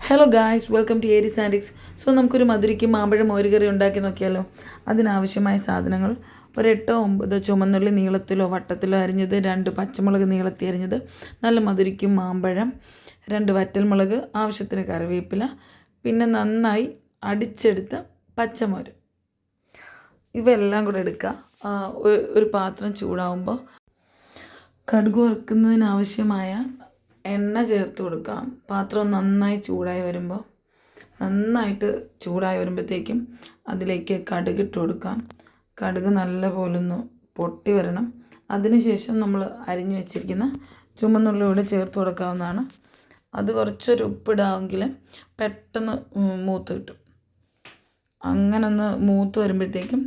Hello guys, welcome to ഏരി സാൻഡിക്സ്. So നമുക്കൊരു മധുരയ്ക്ക് മാമ്പഴം മോരുകറി ഉണ്ടാക്കി നോക്കിയാലോ. അതിനാവശ്യമായ സാധനങ്ങൾ: ഒരു 8-9 ചുമന്നുള്ളി നീളത്തിലോ വട്ടത്തിലോ അരിഞ്ഞത്, 2 പച്ചമുളക് നീളത്തി അരിഞ്ഞത്, നല്ല മധുരയ്ക്ക് മാമ്പഴം, 2 വറ്റൽമുളക്, ആവശ്യത്തിന് കറിവേപ്പില, പിന്നെ നന്നായി അടിച്ചെടുത്ത പച്ചമോര്. ഇവയെല്ലാം കൂടെ എടുക്കുക. ഒരു പാത്രം ചൂടാവുമ്പോൾ കടുക് വറുക്കുന്നതിനാവശ്യമായ എണ്ണ ചേർത്ത് കൊടുക്കാം. പാത്രം നന്നായി ചൂടായി വരുമ്പോഴത്തേക്കും അതിലേക്ക് കടുക് ഇട്ട് കൊടുക്കാം. കടുക് നല്ലപോലെ ഒന്ന് പൊട്ടി വരണം. അതിനുശേഷം നമ്മൾ അരിഞ്ഞു വെച്ചിരിക്കുന്ന ചുമന്നുള്ളി കൂടെ ചേർത്ത് കൊടുക്കാവുന്നതാണ്. അത് കുറച്ചൊരു ഉപ്പിടാമെങ്കിൽ പെട്ടെന്ന് മൂത്ത് കിട്ടും. അങ്ങനെ ഒന്ന് മൂത്ത് വരുമ്പോഴത്തേക്കും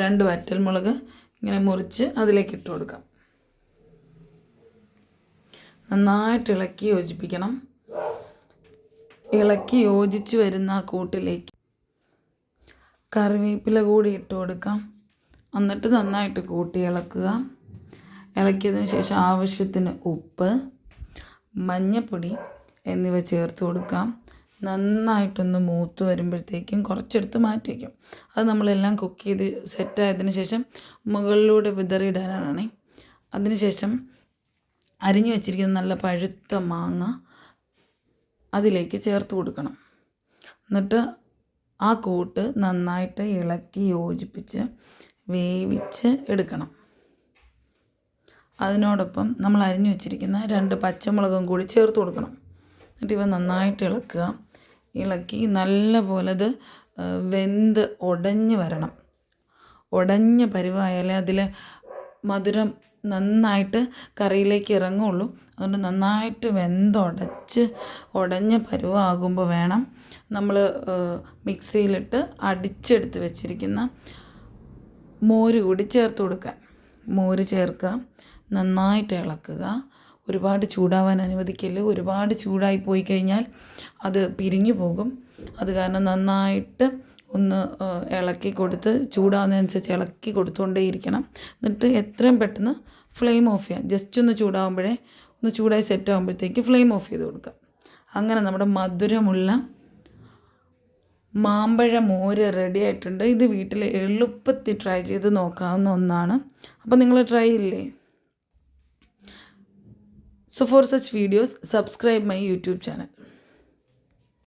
2 വറ്റൽമുളക് ഇങ്ങനെ മുറിച്ച് അതിലേക്ക് ഇട്ട് കൊടുക്കാം. നന്നായിട്ട് ഇളക്കി യോജിപ്പിക്കണം. ഇളക്കി യോജിച്ച് വരുന്ന ആ കൂട്ടിലേക്ക് കറിവേപ്പില കൂടി ഇട്ട് കൊടുക്കാം. എന്നിട്ട് നന്നായിട്ട് കൂട്ടി ഇളക്കുക. ഇളക്കിയതിന് ശേഷം ആവശ്യത്തിന് ഉപ്പ്, മഞ്ഞൾപ്പൊടി എന്നിവ ചേർത്ത് കൊടുക്കാം. നന്നായിട്ടൊന്ന് മൂത്ത് വരുമ്പോഴത്തേക്കും കുറച്ചെടുത്ത് മാറ്റി വയ്ക്കും. അത് നമ്മളെല്ലാം കുക്ക് ചെയ്ത് സെറ്റായതിന് ശേഷം മുകളിലൂടെ വിതറിയിടാനാണ്. അതിനുശേഷം അരിഞ്ഞു വെച്ചിരിക്കുന്ന നല്ല പഴുത്ത മാങ്ങ അതിലേക്ക് ചേർത്ത് കൊടുക്കണം. എന്നിട്ട് ആ കൂട്ട് നന്നായിട്ട് ഇളക്കി യോജിപ്പിച്ച് വേവിച്ച് എടുക്കണം. അതിനോടൊപ്പം നമ്മൾ അരിഞ്ഞു വെച്ചിരിക്കുന്ന 2 പച്ചമുളകും കൂടി ചേർത്ത് കൊടുക്കണം. എന്നിട്ട് ഇവ നന്നായിട്ട് ഇളക്കുക. ഇളക്കി നല്ല പോലെ അത് വെന്ത് ഉടഞ്ഞ് വരണം. ഉടഞ്ഞ പരുവായാലേ അതിൽ മധുരം നന്നായിട്ട് കറിയിലേക്ക് ഇറങ്ങുള്ളൂ. അതുകൊണ്ട് നന്നായിട്ട് ഉടഞ്ഞ പരുവാകുമ്പോൾ വേണം നമ്മൾ മിക്സിയിലിട്ട് അടിച്ചെടുത്ത് വെച്ചിരിക്കുന്ന മോര് കൂടി ചേർത്ത് കൊടുക്കാൻ. മോര് ചേർക്കുക, നന്നായിട്ട് ഇളക്കുക. ഒരുപാട് ചൂടാവാൻ അനുവദിക്കില്ല. ഒരുപാട് ചൂടായി പോയി കഴിഞ്ഞാൽ അത് പിരിഞ്ഞു പോകും. അത് കാരണം നന്നായിട്ട് ഒന്ന് ഇളക്കി കൊടുത്ത് ചൂടാവുന്നതനുസരിച്ച് ഇളക്കി കൊടുത്തുകൊണ്ടേയിരിക്കണം. എന്നിട്ട് എത്രയും പെട്ടെന്ന് ഫ്ലെയിം ഓഫ് ചെയ്യാം. ജസ്റ്റ് ഒന്ന് ചൂടായി സെറ്റ് ആകുമ്പോഴത്തേക്ക് ഫ്ലെയിം ഓഫ് ചെയ്ത് കൊടുക്കാം. അങ്ങനെ നമ്മുടെ മധുരമുള്ള മാമ്പഴ മോര് റെഡി ആയിട്ടുണ്ട്. ഇത് വീട്ടിൽ എളുപ്പത്തിൽ ട്രൈ ചെയ്ത് നോക്കാവുന്ന ഒന്നാണ്. അപ്പോൾ നിങ്ങൾ ട്രൈ ഇല്ലേ? So for such videos, subscribe my YouTube channel.